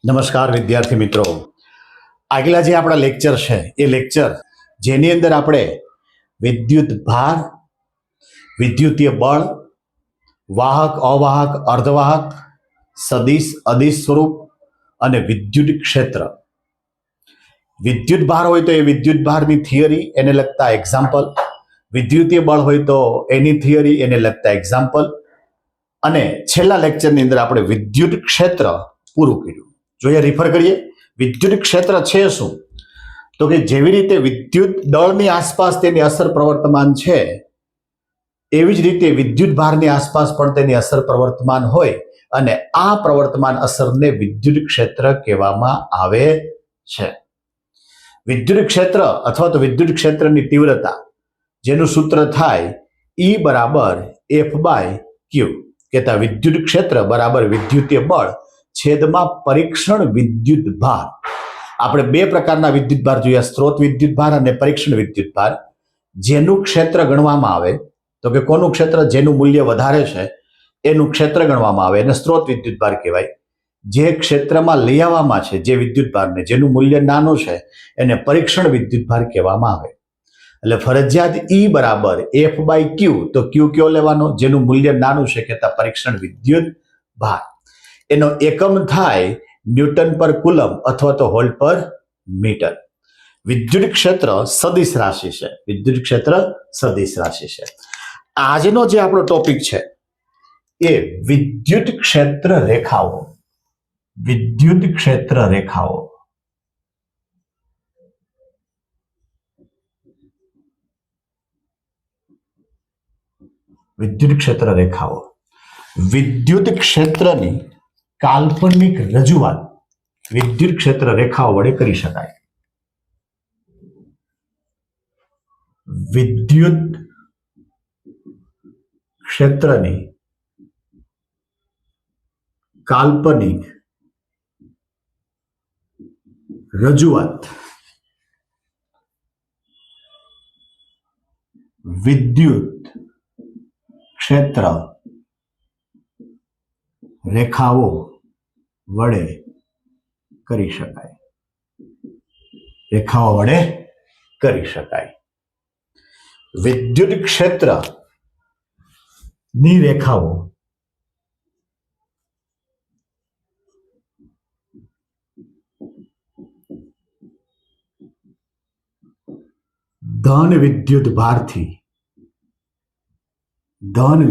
નમસ્કાર વિદ્યાર્થી મિત્રો, આગલા જે આપણા લેક્ચર છે એ લેક્ચર જેની અંદર આપણે વિદ્યુત ભાર, વિદ્યુતીય બળ, વાહક અવાહક અર્ધવાહક, સદિશ અદિશ સ્વરૂપ અને વિદ્યુત ક્ષેત્ર. વિદ્યુત ભાર હોય તો એ વિદ્યુત ભારની થિયરી, એને લગતા એક્ઝામ્પલ, વિદ્યુતીય બળ હોય તો એની થિયરી, એને લગતા એક્ઝામ્પલ, અને છેલ્લા લેક્ચરની અંદર આપણે વિદ્યુત ક્ષેત્ર પૂરું કર્યું. જોઈએ રિફર કરીએ. વિદ્યુત ક્ષેત્ર છે શું? તો કે જેવી રીતે વિદ્યુત દળની આસપાસ તેની અસર પ્રવર્તમાન છે, એવી જ રીતે વિદ્યુત ભારની આસપાસ પણ તેની અસર પ્રવર્તમાન હોય, અને આ પ્રવર્તમાન અસરને વિદ્યુત ક્ષેત્ર કહેવામાં આવે છે. વિદ્યુત ક્ષેત્ર અથવા તો વિદ્યુત ક્ષેત્રની તીવ્રતા, જેનું સૂત્ર થાય E બરાબર F/Q, કહેતા વિદ્યુત ક્ષેત્ર બરાબર વિદ્યુતીય બળ છેદમાં પરીક્ષણ વિદ્યુત ભાર. આપણે બે પ્રકારના વિદ્યુત ભાર જોયા, સ્ત્રોત વિદ્યુત ભાર અને પરીક્ષણ વિદ્યુત ભાર. જેનું ક્ષેત્ર ગણવામાં આવે, તો કે કોનું ક્ષેત્ર? જેનું મૂલ્ય વધારે છે એનું ક્ષેત્ર ગણવામાં આવે, એને સ્ત્રોત વિદ્યુત ભાર કહેવાય. જે ક્ષેત્રમાં લઈ આવવામાં છે જે વિદ્યુત ભારને, જેનું મૂલ્ય નાનું છે, એને પરીક્ષણ વિદ્યુત ભાર કહેવામાં આવે. એટલે ફરજિયાત E બરાબર F/Q, તો Q કયો લેવાનો? જેનું મૂલ્ય નાનું છે, કહેતા પરીક્ષણ વિદ્યુત ભાર. એનો એકમ થાય ન્યૂટન પર કુલમ અથવા તો વોલ્ટ પર મીટર. વિદ્યુત ક્ષેત્ર સદિશ રાશિ છે. વિદ્યુત ક્ષેત્ર સદિશ રાશિ છે. આજનો જે આપણો ટોપિક છે એ વિદ્યુત ક્ષેત્ર રેખાઓ. વિદ્યુત ક્ષેત્ર રેખાઓ. વિદ્યુત ક્ષેત્ર રેખાઓ. વિદ્યુત ક્ષેત્રની કાલ્પનિક રજૂઆત વિદ્યુત ક્ષેત્ર રેખાઓ વડે કરી શકાય. વિદ્યુત ક્ષેત્રની કાલ્પનિક રજૂઆત વિદ્યુત ક્ષેત્ર રેખાઓ વડે કરી શકાય. રેખાઓ વડે કરી શકાય. વિદ્યુત ક્ષેત્ર ની રેખાઓ ધન વિદ્યુત ભારથી ઋણ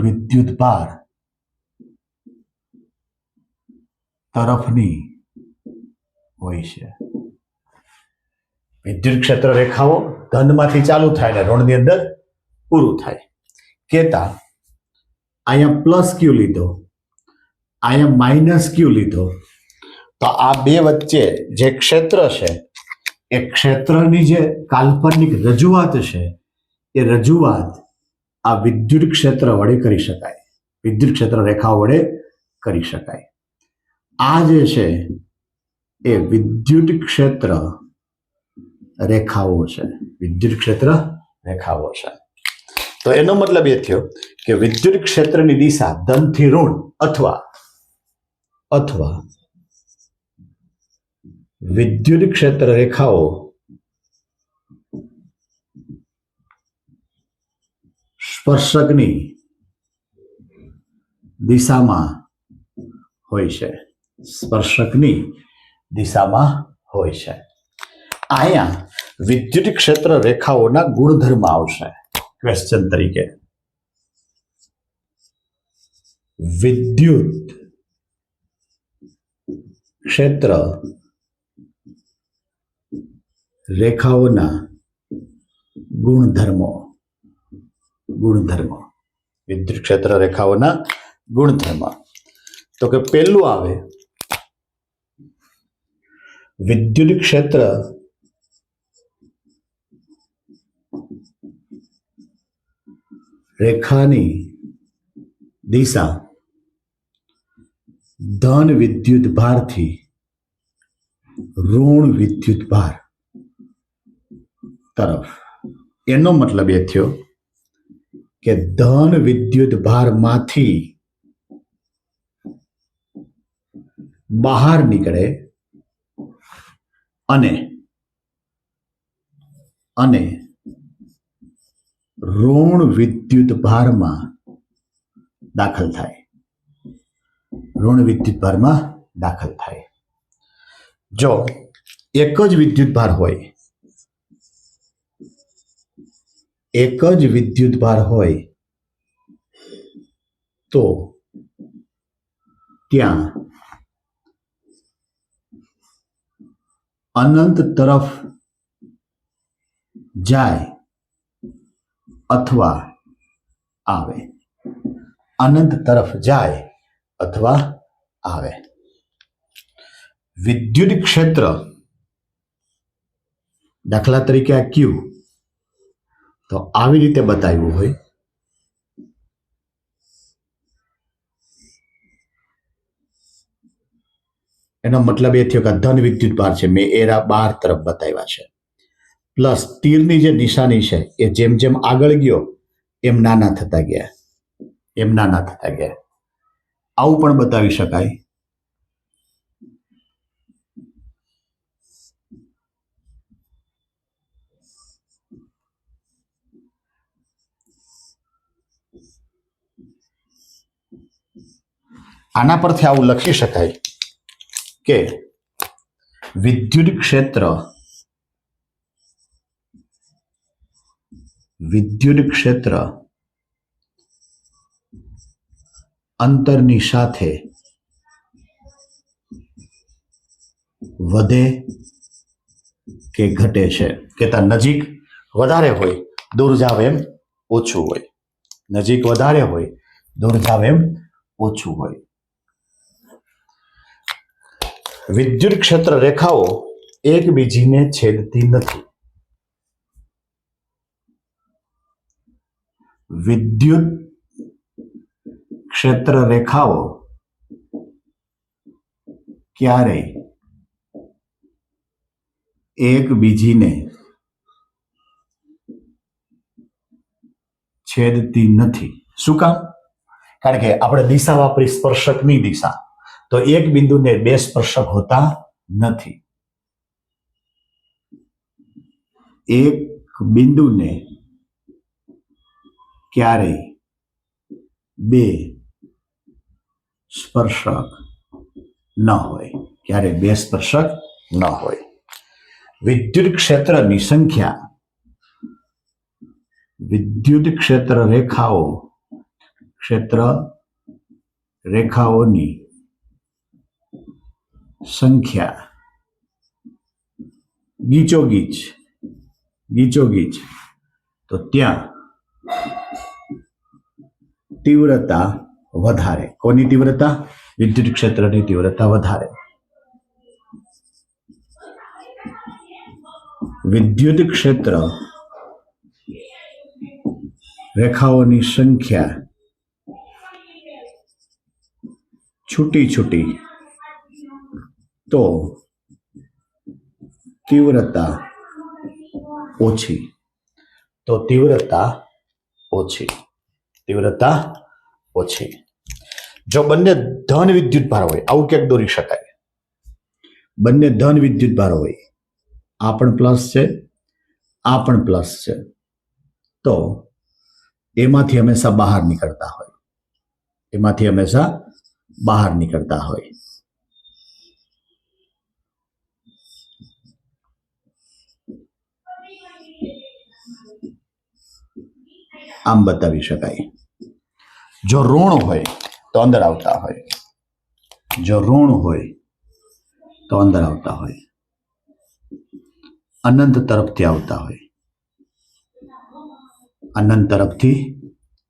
વિદ્યુત ભાર તરફની હોય છે. વિદ્યુત ક્ષેત્ર રેખાઓ ધનમાંથી ચાલુ થાય અને ઋણની અંદર પૂરું થાય. કહેતા અહીંયા પ્લસ ક્યુ લીધો, અહીંયા માઇનસ ક્યુ લીધો, તો આ બે વચ્ચે જે ક્ષેત્ર છે એ ક્ષેત્રની જે કાલ્પનિક રજૂઆત છે એ રજૂઆત આ વિદ્યુત ક્ષેત્ર વડે કરી શકાય. વિદ્યુત ક્ષેત્ર રેખાઓ વડે કરી શકાય. આ જે છે એ વિદ્યુત ક્ષેત્ર રેખાઓ છે. વિદ્યુત ક્ષેત્ર રેખાઓ છે. તો એનો મતલબ એ થયો કે વિદ્યુત ક્ષેત્રની દિશા ધનથી ઋણ અથવા વિદ્યુત ક્ષેત્ર રેખાઓ સ્પર્શકની દિશામાં હોય છે. સ્પર્શકની દિશામાં હોય છે. અહીંયા વિદ્યુત ક્ષેત્ર રેખાઓના ગુણધર્મ આવશે ક્વેશ્ચન તરીકે. વિદ્યુત ક્ષેત્ર રેખાઓના ગુણધર્મો. વિદ્યુત ક્ષેત્ર રેખાઓના ગુણધર્મ. તો કે પહેલું આવે વિદ્યુત ક્ષેત્ર રેખાની દિશા ધન વિદ્યુત ભારથી ઋણ વિદ્યુત ભાર તરફ. એનો મતલબ એ થયો કે ધન વિદ્યુત ભારમાંથી બહાર નીકળે અને ઋણ વિદ્યુત ભારમાં દાખલ થાય. ઋણ વિદ્યુત ભારમાં દાખલ થાય. જો એક જ વિદ્યુત ભાર હોય, એક જ વિદ્યુત ભાર હોય તો ત્યાં અનંત તરફ જાય અથવા આવે. અનંત તરફ જાય અથવા આવે. વિદ્યુત ક્ષેત્ર દાખલા તરીકે આ ક્યુ તો આવી રીતે બતાવ્યું હોય. એનો મતલબ એ થયો કે ધન વિદ્યુત ભાર છે. મેં એરા બાર તરફ બતાવ્યા છે. પ્લસ તીરની જે નિશાની છે એ જેમ જેમ આગળ ગયો એમ નાના થતા ગયા, એમ નાના થતા ગયા. આવું પણ બતાવી શકાય. આના પરથી આવું લખી શકાય કે વિદ્યુત ક્ષેત્ર અંતરની સાથે વધે કે ઘટે છે. કેતા નજીક વધારે હોય દૂર જાવ એમ ઓછું હોય. નજીક વધારે હોય દૂર જાવ એમ ઓછું હોય. વિદ્યુત ક્ષેત્ર રેખાઓ એકબીજીને છેદતી નથી. વિદ્યુત ક્ષેત્ર રેખાઓ ક્યારેય એકબીજીને છેદતી નથી. શું કામ? કારણ કે આપણે દિશા વાપરી સ્પર્શકની દિશા, તો એક બિંદુને બે સ્પર્શક હોતા નથી. એક બિંદુને ક્યારેય બે સ્પર્શક ન હોય, ક્યારેય બે સ્પર્શક ન હોય. વિદ્યુત ક્ષેત્રની સંખ્યા વિદ્યુત ક્ષેત્ર રેખાઓની સંખ્યા ગીચોગીચ તો ત્યાં તીવ્રતા વધારે. કોની તીવ્રતા? વિદ્યુત ક્ષેત્રની તીવ્રતા વધારે. વિદ્યુત ક્ષેત્ર રેખાઓની સંખ્યા છૂટી તો તીવ્રતા ઓછી. જો બંને ધન વિદ્યુત ભાર હોય, આવું ક્યાંક દોરી શકાય. બંને ધન વિદ્યુત ભાર હોય, આ પણ પ્લસ છે, આ પણ પ્લસ છે, તો એમાંથી હંમેશા બહાર નીકળતા હોય. આમ બતાવી શકાય. જો ઋણ હોય તો અંદર આવતા હોય, અનંત તરફથી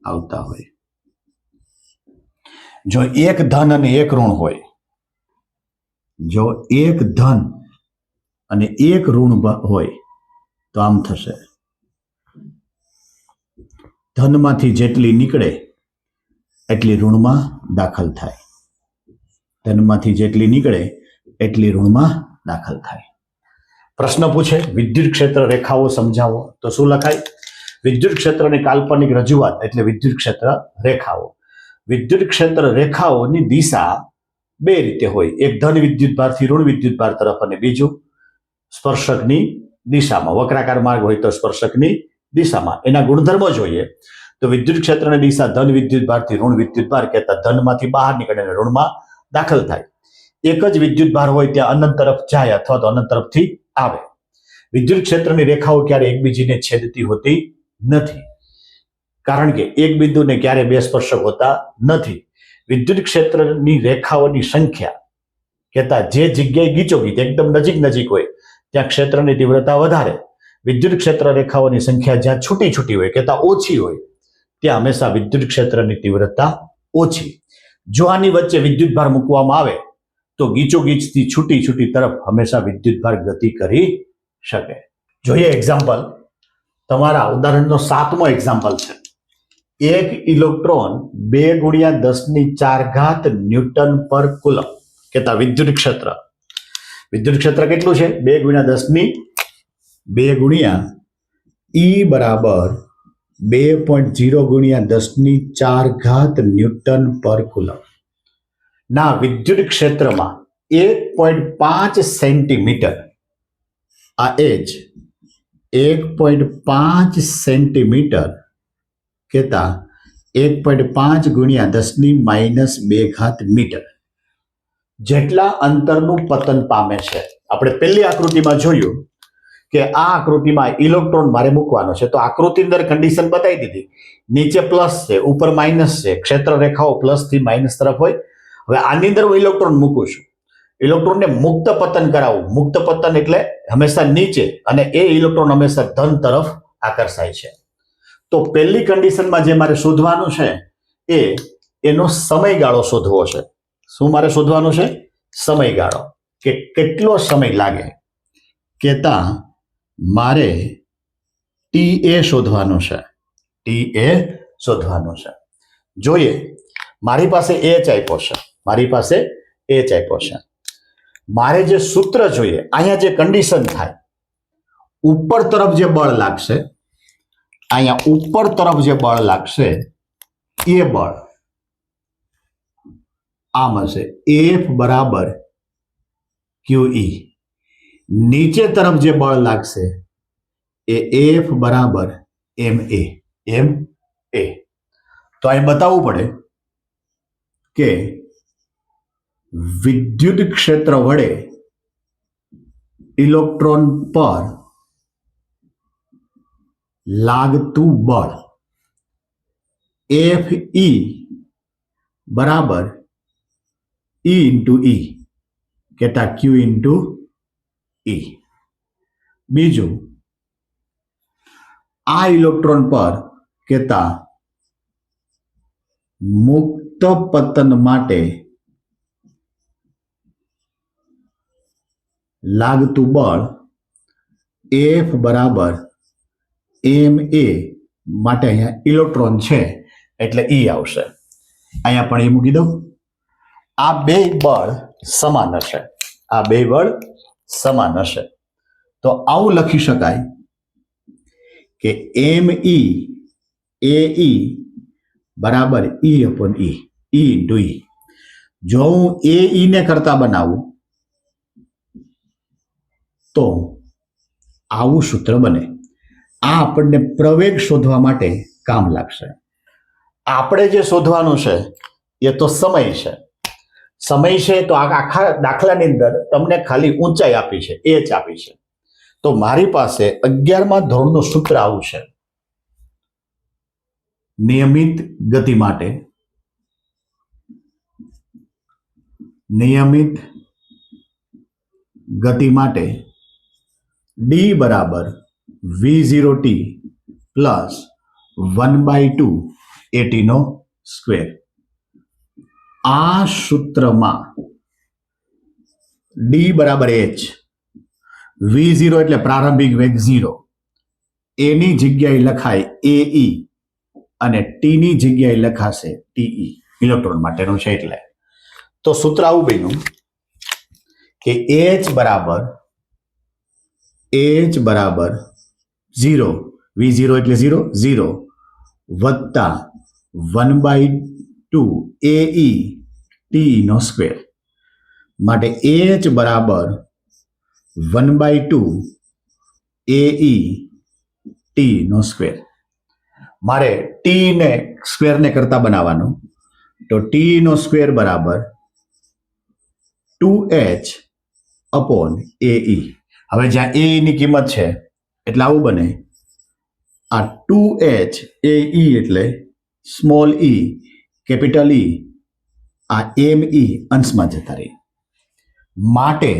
આવતા હોય. જો એક ધન અને એક ઋણ હોય, જો એક ધન અને એક ઋણ હોય તો આમ થશે. ધનમાંથી જેટલી નીકળે એટલી ઋણમાં દાખલ થાય. પ્રશ્ન પૂછે વિદ્યુત ક્ષેત્ર રેખાઓ સમજાવો, તો શું લખાય? વિદ્યુત ક્ષેત્રની કાલ્પનિક રજૂઆત એટલે વિદ્યુત ક્ષેત્ર રેખાઓ. વિદ્યુત ક્ષેત્ર રેખાઓની દિશા બે રીતે હોય, એક ધન વિદ્યુત ભારથી ઋણ વિદ્યુત ભાર તરફ અને બીજું સ્પર્શકની દિશામાં. વક્રાકાર માર્ગ હોય તો સ્પર્શકની દિશામાં. એના ગુણધર્મો જોઈએ તો વિદ્યુત ક્ષેત્રની દિશા ધન વિદ્યુત ભારથી ઋણ વિદ્યુત ભાર કહેતા ધનમાંથી બહાર નીકળે અને ઋણમાં દાખલ થાય. એક જ વિદ્યુત ભાર હોય ત્યાં અનંત તરફ જાય અથવા તો અનંત તરફથી આવે. વિદ્યુત ક્ષેત્રની રેખાઓ ક્યારે એકબીજીને છેદતી હોતી નથી, કારણ કે એક બિંદુને ક્યારે બે સ્પર્શક હોતા નથી. વિદ્યુત ક્ષેત્રની રેખાઓની સંખ્યા કહેતા જે જગ્યાએ ગીચોગીચ એકદમ નજીક હોય ત્યાં ક્ષેત્રની તીવ્રતા વધારે. વિદ્યુત ક્ષેત્ર રેખાઓની સંખ્યા જ્યાં છૂટી હોય કહેતા ઓછી હોય ત્યાં હંમેશા વિદ્યુત ક્ષેત્રની તીવ્રતા ઓછી. જો આની વચ્ચે વિદ્યુત ભાર મૂકવામાં આવે તો ગીચોગીચથી છૂટી તરફ હંમેશા વિદ્યુત ભાર ગતિ કરી શકે. જોઈએ એક્ઝામ્પલ. તમારા ઉદાહરણનો 7મો એક્ઝામ્પલ છે. એક ઇલેક્ટ્રોન 2 × 10⁴ ન્યૂટન પર કુલમ કહેતા વિદ્યુત ક્ષેત્ર. વિદ્યુત ક્ષેત્ર કેટલું છે? 2 × E બરાબર 2.0 × 10⁴ ન્યૂટન પર કુલમ ના વિદ્યુત ક્ષેત્રમાં 1.5 સેન્ટીમીટર, આ એજ 1.5 સેન્ટીમીટર કહેતા 1.5 × 10⁻² મીટર જેટલા અંતરનું પતન પામે છે. આપણે પહેલી આકૃતિમાં જોયું કે આ આકૃતિમાં ઇલેક્ટ્રોન મારે મૂકવાનો છે, તો આકૃતિ અંદર કન્ડિશન બતાવી દીધી. નીચે પ્લસ છે, ઉપર માઇનસ છે, ક્ષેત્ર રેખાઓ પ્લસ થી માઇનસ તરફ હોય. હવે આની અંદર હું ઇલેક્ટ્રોન મૂકું છું, ઇલેક્ટ્રોનને મુક્ત પતન કરાવું. મુક્ત પતન એટલે હંમેશા નીચે, અને એ ઇલેક્ટ્રોન હંમેશા ધન તરફ આકર્ષાય છે. તો પહેલી કન્ડિશનમાં જે મારે શોધવાનું છે એ એનો સમયગાળો શોધવો છે. શું મારે શોધવાનું છે? સમયગાળો, કે કેટલો સમય લાગે કહેતા મારે TA શોધવાનું છે. TA શોધવાનું છે. જોઈએ, મારી પાસે H આપ્યો છે, મારી પાસે H આપ્યો છે. મારે જે સૂત્ર જોઈએ, અહીંયા જે કન્ડિશન થાય, ઉપર તરફ જે બળ લાગશે, અહીંયા ઉપર તરફ જે બળ લાગશે એ બળ આમ હશે, F બરાબર QE. નીચે તરફ જે બળ લાગશે એ F બરાબર MA. તો અહીં બતાવવું પડે કે વિદ્યુત ક્ષેત્ર વડે ઇલેક્ટ્રોન પર લાગતું બળ FE બરાબર E × E કહેતા Q × E. બીજું, આ ઇલેક્ટ્રોન પર કહેતા મુક્ત પતન માટે લાગતું બળ F બરાબર MA માટે અહીંયા ઇલેક્ટ્રોન છે એટલે E આવશે. અહીંયા પણ એ મૂકી દઉં. આ બે બળ સમાન હશે, આ બે બળ સમાન હશે. તો આવું લખી શકાય કે ME AE બરાબર E/E, E × E. જો હું AE ને કરતા બનાવું તો આવું સૂત્ર બને. આ આપણને પ્રવેગ શોધવા માટે કામ લાગશે. આપણે જે શોધવાનું છે એ તો સમય છે. સમય છે તો આખા દાખલાની અંદર તમને ખાલી ઊંચાઈ આપી છે, H આપી છે. તો મારી પાસે 11મા ધોરણનું સૂત્ર આવું છે. નિયમિત ગતિ માટે D બરાબર V0t પ્લસ 1/2 AT². આ સૂત્રમાં D બરાબર H, V0 એટલે પ્રારંભિક વેગ 0, એની જગ્યાએ લખાય AE અને T ની જગ્યાએ લખાશે TE, ઇલેક્ટ્રોન માટેનું છે એટલે. તો સૂત્ર આવું બન્યું કે H બરાબર 0, V0 એટલે 0 વત્તા 1/2 AE T². માટે H બરાબર 1/2 AE T નો સ્ક્વેર. મારે ટી ને સ્ક્વેરને કરતા બનાવવાનું, તો ટી નો સ્ક્વેર બરાબર 2H અપોન AE. હવે જ્યાં AE ની કિંમત છે એટલે આવું બને, આ 2H AE એટલે સ્મોલ e કેપિટલ E, આ ME અંશમાં જતા રહી. માટે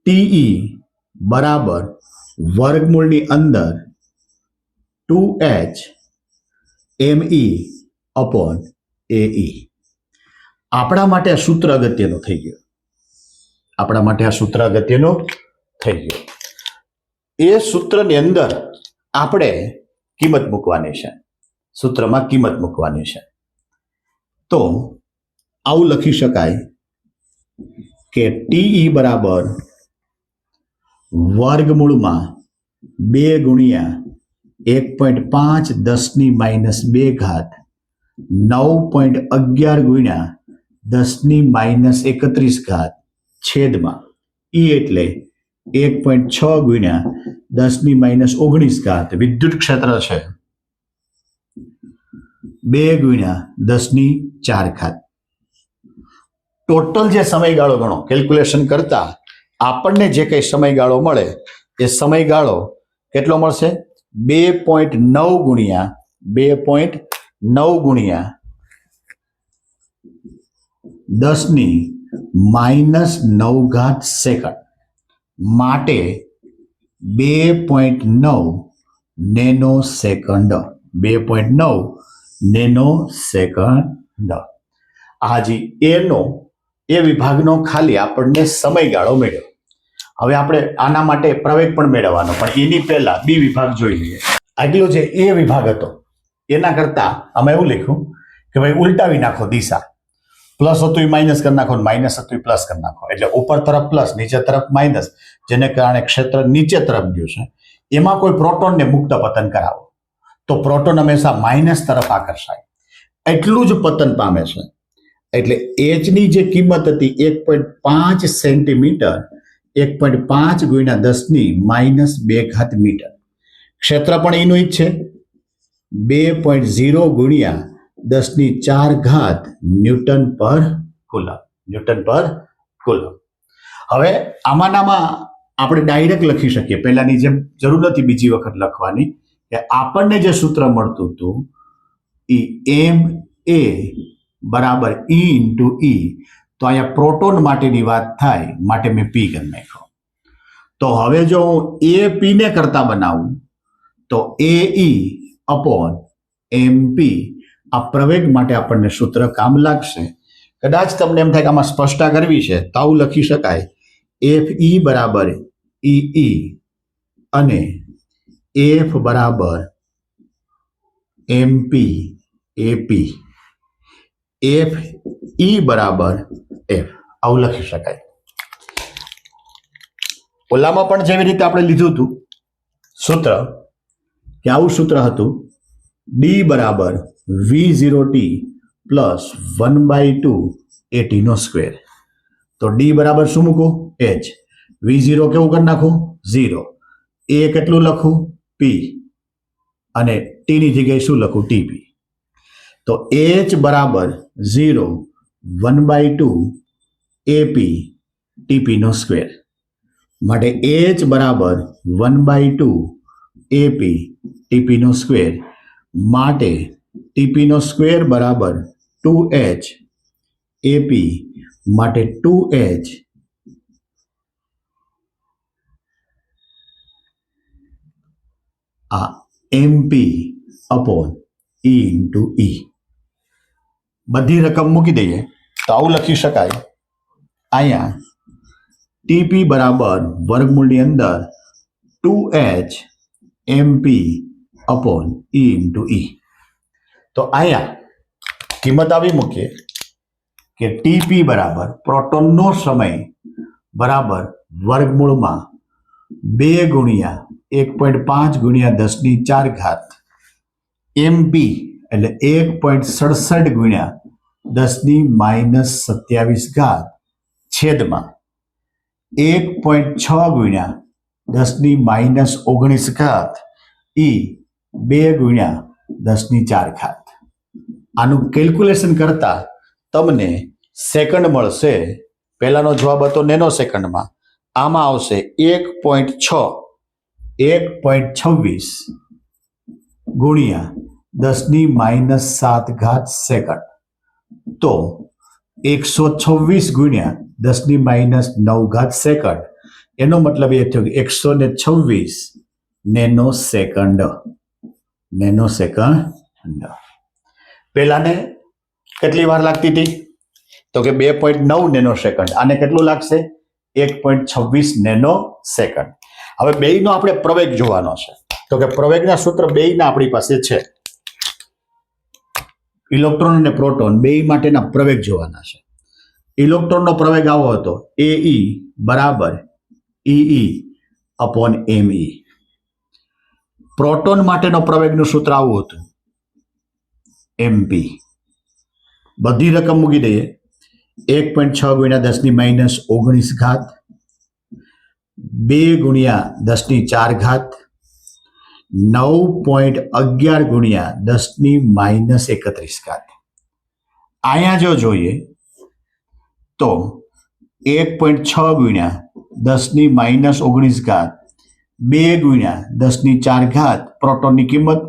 TE બરાબર વર્ગમૂળની અંદર 2H ME અપોન AE. આપણા માટે આ સૂત્ર અગત્યનું થઈ ગયું. આપણા માટે આ સૂત્ર અગત્યનું થઈ ગયું. એ સૂત્રની અંદર આપણે કિંમત મૂકવાની છે, સૂત્રમાં કિંમત મૂકવાની છે. તો આવું લખી શકાય કે TE બરાબર વર્ગમૂળમાં 2 ગુણ્યા 1.5 10⁻² ઘાત 9.11 ગુણ્યા 10⁻31 ઘાત છેદમાં E એટલે 1.6 ગુણ્યા 10⁻19 ઘાત વિદ્યુત ક્ષેત્ર છે 2 ગુણ્યા 10⁴ ઘાત. ટોટલ જે સમયગાળો ગણો કેલ્ક્યુલેશન કરતા આપણને જે કંઈ સમયગાળો મળે એ સમયગાળો કેટલો મળશે? 2.9 ગુણ્યા 10⁻9 ઘાત સેકન્ડ. માટે 2.9 નેનો સેકન્ડ. 2.9 nano second. હાજી એનો એ વિભાગનો ખાલી આપણને સમયગાળો મળ્યો. હવે આપણે આના માટે પ્રવેગ પણ મેળવવાનો, પણ એની પહેલા બી વિભાગ જોઈ લઈએ. આગલો જે એ વિભાગ હતો એના કરતા અમે એવું લખ્યું કે ભાઈ ઉલટાવી નાખો દિશા. પ્લસ હતું એ માઇનસ કરી નાખો, માઇનસ હતું એ પ્લસ કરી નાખો. એટલે ઉપર તરફ પ્લસ, નીચે તરફ માઇનસ, જેને કારણે ક્ષેત્ર નીચે તરફ ગયું છે. એમાં કોઈ પ્રોટોનને મુક્ત પતન કરાવો તો પ્રોટોન હંમેશા માઇનસ તરફ આકર્ષાય, એટલું જ પતન પામે છે. એટલે H ની જે કિંમત હતી 1.5 સેન્ટીમીટર, 1.5 ગુણ્યા 10⁻² ઘાત મીટર. ક્ષેત્ર પણ એનું જ છે 2.0 ગુણ્યા 10⁴ ઘાત ન્યૂટન પર કુલમ. ન્યૂટન પર કુલમ. હવે આમાંનામાં આપણે ડાયરેક્ટ લખી શકીએ, પહેલાની જેમ જરૂર નથી બીજી વખત લખવાની, કે આપણને જે સૂત્ર મળતું હતું એ MA બરાબર E ઇન્ટુ E. તો અહીંયા પ્રોટોન માટેની વાત થાય માટે મેં P કરી નાખ્યો. તો હવે જો હું AP ને કરતા બનાવું તો AE અપોન MP. આ પ્રવેગ માટે આપણને સૂત્ર કામ લાગશે. કદાચ તમને એમ થાય કે આમાં સ્પષ્ટતા કરવી છે તો આવું લખી શકાય, FE બરાબર EE અને F બરાબર MP AP. FE બરાબર F. આવું લખી શકાય. ઓલામાં પણ જેવી રીતે આપણે લીધું હતું સૂત્ર, કે આવું સૂત્ર હતું D બરાબર V0T પ્લસ 1/2 AT નો સ્ક્વેર. તો D બરાબર શું મૂકું? H. V0 કેવું કરી નાખું? 0. A કેટલું લખું? P. અને T ની જગ્યાએ શું લખું? TP. તો H બરાબર 0 1/2 AP TP નો સ્ક્વેર. માટે H બરાબર 1/2 AP TP નો સ્ક્વેર. માટે TP નો સ્ક્વેર બરાબર 2H AP. માટે 2H આ MP upon E into E. બધી રકમ મૂકી દઈએ તો આવું લખી શકાય, અહીંયા TP બરાબર વર્ગમૂળની અંદર 2H MP upon E into E. તો અહીંયા કિંમત આવી મૂકીએ કે TP બરાબર પ્રોટોનનો સમય બરાબર વર્ગમૂળમાં 2 ગુણ્યા 1.5 ગુણ્યા 10⁴ ઘાત MP એટલે 1.67 ગુણ્યા 10⁻27 છેદમાં 1.6 ગુણ્યા 10⁻19 ઈ 2 ગુણ્યા 10⁴. આનું કેલ્ક્યુલેશન કરતા તમને સેકન્ડ મળશે. પહેલાનો જવાબ હતો નેનો સેકન્ડમાં, આમાં આવશે 1.26 ગુણ્યા 10⁻7 સેકન્ડ. તો 126 ગુણ્યા 10⁻9 સેકન્ડ. એનો મતલબ એ થયો કે 126 નેનો સેકન્ડ. પહેલાને કેટલી વાર લાગતી હતી? તો કે 2.9 નેનો સેકન્ડ. આને કેટલું લાગશે? 1.26 નેનો સેકન્ડ. હવે બેયનો આપણે પ્રવેગ જોવાનો છે. તો કે પ્રવેગના સૂત્ર બેયના આપણી પાસે છે. ઇલેક્ટ્રોન અને પ્રોટોન બેય માટેના પ્રવેગ જોવાના છે. ઇલેક્ટ્રોનનો પ્રવેગ આવો હતો, AE બરાબર EE અપોન ME. પ્રોટોન માટેનો પ્રવેગનું સૂત્ર આવું હતું, MP. બધી રકમ મૂકી દઈએ. 1.6 ગુણ્યા 10⁻19 2 ગુણ્યા 10⁴, 9.11 ગુણ્યા 10⁻31. અહીંયા જો જોઈએ તો 1.6 ગુણ્યા 10⁻19 2 ગુણ્યા 10⁴, પ્રોટોનની કિંમત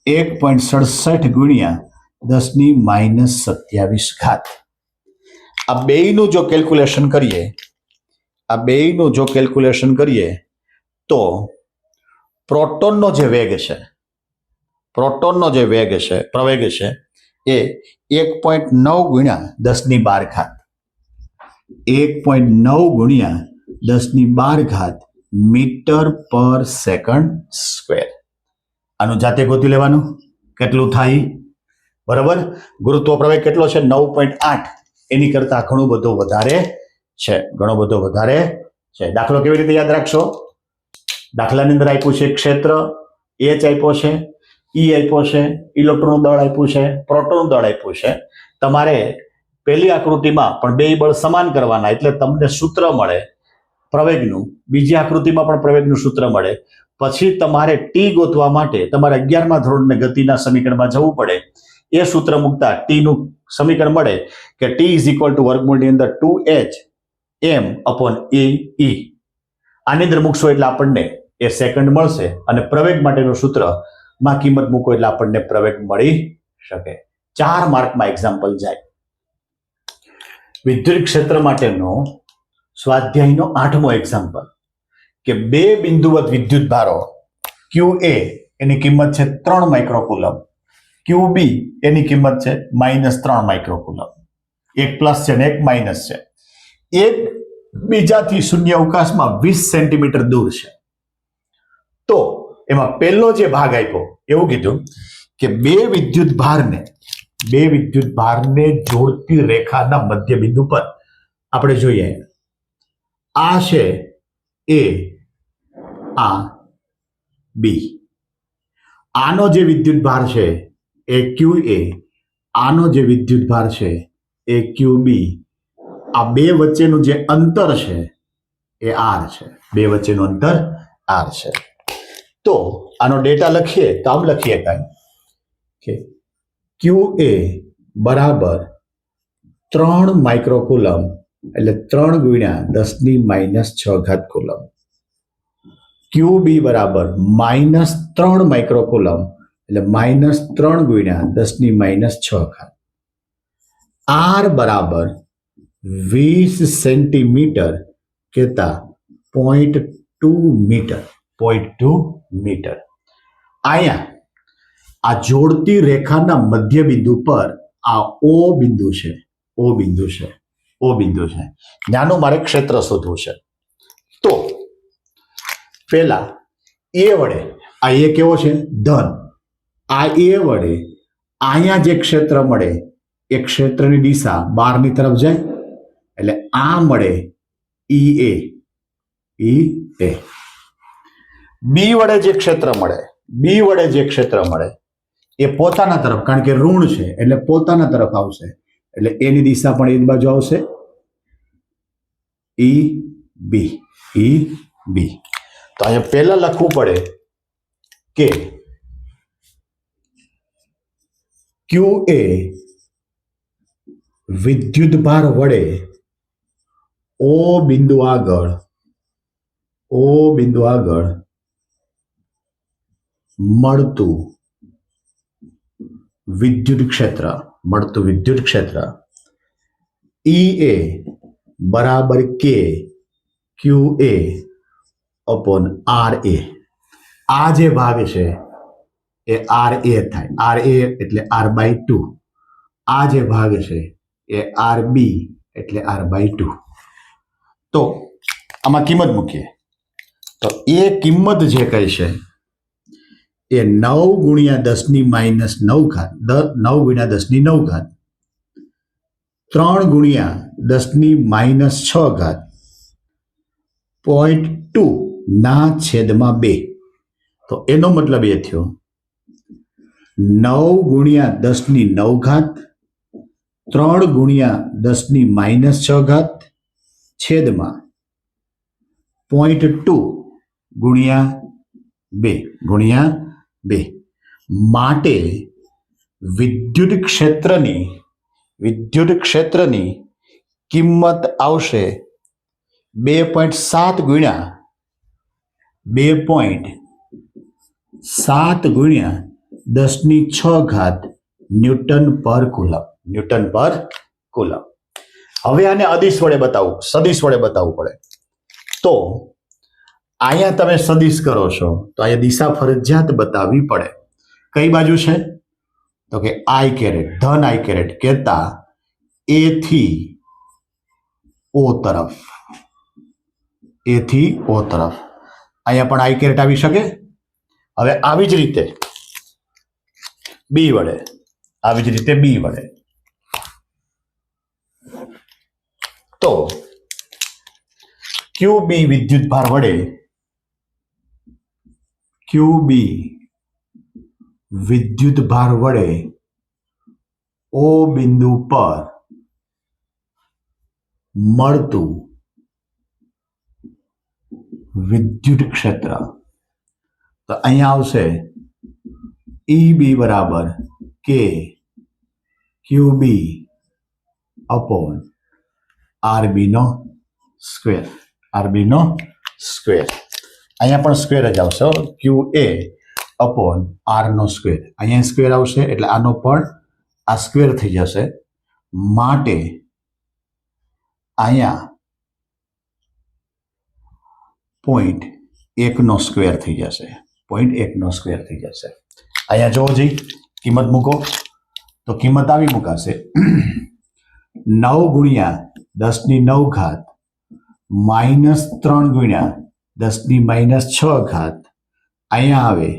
1.67 ગુણ્યા 10⁻27. આ બેયનું જો કેલ્ક્યુલેશન કરીએ તો પ્રોટોનનો જે પ્રવેગ છે એ 1.9 ગુણ્યા 10⁻12. 1.9 ગુણ્યા 10⁻12 મીટર પર સેકન્ડ સ્ક્વેર. આનું જાતે ગોતી લેવાનું કેટલું થાય, બરાબર. ગુરુત્વ પ્રવેગ કેટલો છે? 9.8. એની કરતા ઘણો બધો વધારે છે. દાખલો કેવી રીતે યાદ રાખશો? દાખલાની અંદર આપ્યું છે ક્ષેત્ર H આપ્યો છે, E આપ્યો છે, ઇલેક્ટ્રોનનું દળ આપ્યું છે, પ્રોટોનનું દળ આપ્યું છે. તમારે પહેલી આકૃતિમાં પણ બે બળ સમાન કરવાના, એટલે તમને સૂત્ર મળે પ્રવેગનું. બીજી આકૃતિમાં પણ પ્રવેગનું સૂત્ર મળે. પછી તમારે ટી ગોતવા માટે તમારે 11મા ધોરણને ગતિના સમીકરણમાં જવું પડે. એ સૂત્ર મૂકતા ટીનું સમીકરણ મળે કે T = વર્ગમૂળની અંદર 2H M અપોન E. આની અંદર મૂકશો એટલે આપણને એ સેકન્ડ મળશે, અને પ્રવેગ માટેનું સૂત્રમાં કિંમત મૂકો એટલે આપણને પ્રવેગ મળી શકે. 4 માર્કમાં એક્ઝામ્પલ જાય. વિદ્યુત ક્ષેત્ર માટેનો સ્વાધ્યાયનો 8મો એક્ઝામ્પલ કે બે બિંદુવત વિદ્યુત ભારો QA એની કિંમત છે 3 માઇક્રોકુલમ, QB એની કિંમત છે -3 માઇક્રોકુલમ. એક પ્લસ છે ને એક માઇનસ છે. એક બીજાથી શૂન્ય અવકાશમાં 20 સેન્ટીમીટર દૂર છે. તો એમાં પહેલો જે ભાગ આપ્યો એવું કીધું કે બે વિદ્યુત ભારને જોડતી રેખાના મધ્ય બિંદુ પર આપણે જોઈએ, આ છે A, આ B. આનો જે વિદ્યુત ભાર છે એ QA, આનો જે વિદ્યુત ભાર છે એ QB. આ બે વચ્ચેનું જે અંતર છે એ R છે. બે વચ્ચેનું અંતર R છે. તો આનો ડેટા લખીએ તો આમ લખીએ કે QA બરાબર 3 માઇક્રોકુલમ, એટલે 3 ગુણ્યા 10⁻6 કુલમ. QB બરાબર -3 માઇક્રોકુલમ, એટલે -3 ગુણ્યા 10⁻6. R બરાબર 20 સેન્ટીમીટર કહેતા 0.2 મીટર. અહીંયા આ જોડતી રેખાના મધ્ય બિંદુ પર આ O બિંદુ છે. ત્યાંનું મારે ક્ષેત્ર શોધવું છે. તો પહેલા A વડે, આ A કેવો છે? ધન. આ A વડે અહીંયા જે ક્ષેત્ર મળે એ ક્ષેત્રની દિશા બહારની તરફ જાય, એટલે આ મળે EA. B વડે જે ક્ષેત્ર મળે એ પોતાના તરફ, કારણ કે ઋણ છે એટલે પોતાના તરફ આવશે, એટલે એની દિશા પણ એ જ બાજુ આવશે, ઈ બી. તો અહીંયા પહેલા લખવું પડે કે ક્યુ એ વિદ્યુત ભાર વડે ઓ બિંદુ આગળ મળતું વિદ્યુત ક્ષેત્ર ઈ એ બરાબર કે ક્યુ એ અપોન આર એ. આ જે ભાગ છે એ આર એ થાય. આર એ એટલે R/2. આ જે ભાગ છે એ આર બી એટલે R/2. તો આમાં કિંમત મૂકીએ તો એ કિંમત જે કઈ છે એ 9 × 10⁻⁹ 9 × 10⁹ 3 × 10⁻⁶ 0.2/2. તો એનો મતલબ એ થયો 9 × 10⁹ 3 × 10⁻⁶ છેદમાં 0.2 × 2. માટે વિદ્યુત ક્ષેત્રની કિંમત આવશે 2.7 × 10⁶ ન્યૂટન પર કુલમ. હવે આને સદિશ વડે બતાવવું પડે. તો અહીંયા તમે સદિશ કરો છો તો અહીંયા દિશા ફરજિયાત બતાવવી પડે. કઈ બાજુ છે તો કે I કેરેટ, ધન I કેરેટ કહેતા એ થી ઓ તરફ. અહીંયા પણ I કેરેટ આવી શકે. હવે આવી જ રીતે બી વડે તો ક્યુ બી વિદ્યુત ભાર વડે ઓ બિંદુ પર મળતું વિદ્યુત ક્ષેત્ર. તો અહીંયા આવશે ઈ બી બરાબર કે ક્યુ બી અપોન આરબી નો સ્ક્વેર. અહીંયા પણ સ્ક્વેર જ આવશે, ક્યુ એ અપોન આર નો સ્ક્વેર. અહીંયા સ્ક્વેર આવશે એટલે આનો પણ આ સ્ક્વેર થઈ જશે. માટે અહીંયા 0.1 નો સ્ક્વેર થઈ જશે. અહીંયા જો જી કિંમત મૂકો તો કિંમત આવી મુકાશે 9 × 10⁹ -3 × 10⁻⁶. અહીંયા આવે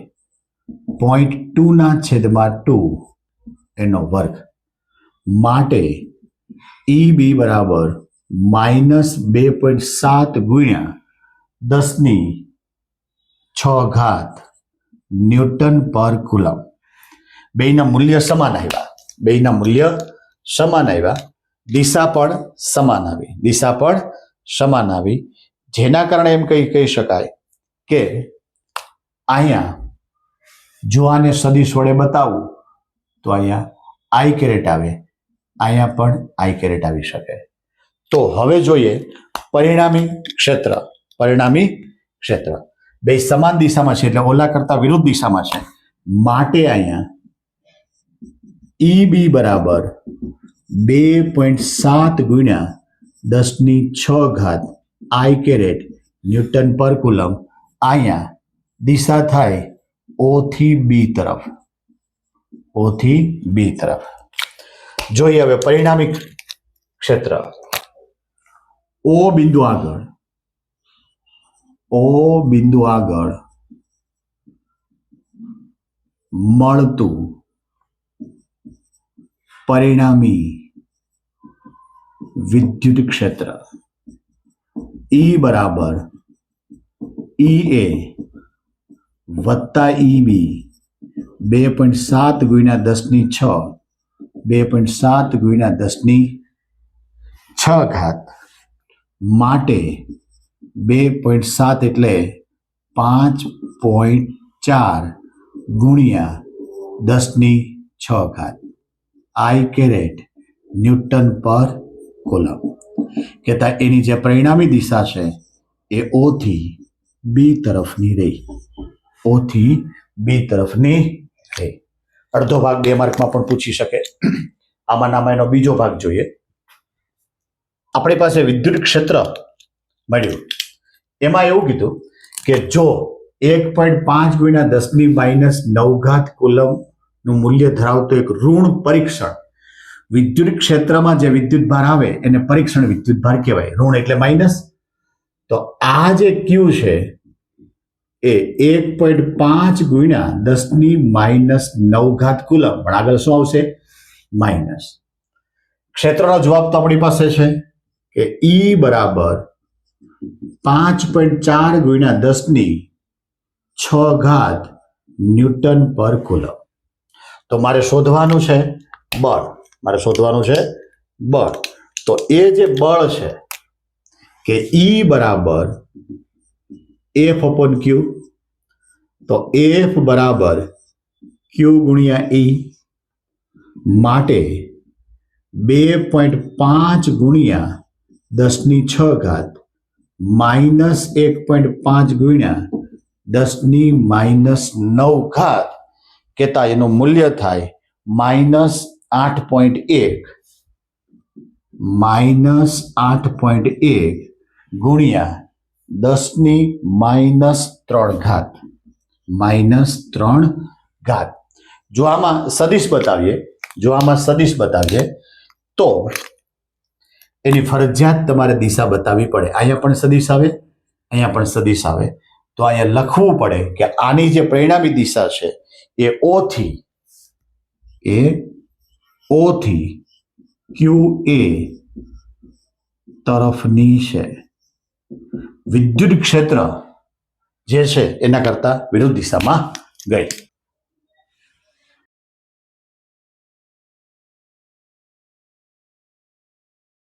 0.2/2 એનો વર્ગ. માટે ઈ બી બરાબર -2.7 × 10⁶ ન્યૂટન પર કુલમ. બેયના મૂલ્ય સમાન આવ્યા. દિશા પણ સમાન આવી. જેના કારણે એમ કહી શકાય કે અહીંયા જો આને સદિશ વડે બતાવું તો અહીંયા I કેરેટ આવે, અહીંયા પણ I કેરેટ આવી શકે. તો હવે જોઈએ પરિણામી ક્ષેત્ર. બે સમાન દિશામાં છે એટલે ઓલા કરતા વિરુદ્ધ દિશામાં છે. માટે અહીંયા ઈ બી બરાબર 2.7 × 10⁶ I કેરેટ ન્યૂટન પર કુલમ. અહીંયા દિશા થાય O થી B તરફ. જોઈએ હવે પરિણામી ક્ષેત્ર. ઓ બિંદુ આગળ મળતું પરિણામી વિદ્યુત ક્ષેત્ર ઈ બરાબર ઈ એ વત્તા ઈ બી 2.7 × 10⁶ 2.7 ગુણ્યા 10⁶ માટે 2.7 એટલે 5.4 ગુણ્યા 10⁶ આઈ કેરેટ ન્યૂટન પર કુલમ કહેતા એની જે પરિણામી દિશા છે એ ઓ થી બી તરફની રહી. ઓ થી બી તરફની રહી. અડધો ભાગ 2 માર્કમાં પણ પૂછી શકે. આમાં એનો બીજો ભાગ જોઈએ. આપણી પાસે વિદ્યુત ક્ષેત્ર મળ્યું. એમાં એવું કીધું કે જો 1.5 ગુણ્યા 10⁻⁹ કુલમ નું મૂલ્ય ધરાવતું એક ઋણ પરીક્ષણ વિદ્યુત ક્ષેત્રમાં જે વિદ્યુત ભાર આવે એને પરીક્ષણ વિદ્યુત ભાર કહેવાય. ઋણ એટલે માઇનસ. તો આ જે ક્યુ છે એ 1.5 ગુણ્યા 10⁻⁹ કુલમ, પણ આગળ શું આવશે? માઇનસ. ક્ષેત્રનો જવાબ તો આપણી પાસે છે કે ઈ બરાબર 5.4 ગુણ્યા 10⁶ ન્યૂટન પર કુલમ. તો મારે શોધવાનું છે બળ. તો એ જે બળ છે કે ઈ બરાબર એફ અપોન ક્યુ. તો એફ બરાબર ક્યુ ગુણ્યા ઈ માટે 2.5 ગુણ્યા 10⁶ માઇનસ 1.5 ગુણ્યા 10⁻⁹ કહેતા એનું મૂલ્ય થાય -8.1 ગુણ્યા 10⁻⁻3. જો આમાં સદિશ બતાવીએ તો એની ફરજિયાત તમારે દિશા બતાવવી પડે. અહીંયા પણ સદિશ આવે, અહીંયા પણ સદિશ આવે. તો અહીંયા લખવું પડે કે આની જે પરિણામી દિશા છે એ ઓ થી ક્યુ એ તરફની છે. વિદ્યુત ક્ષેત્ર જે છે એના કરતા વિરુદ્ધ દિશામાં ગઈ.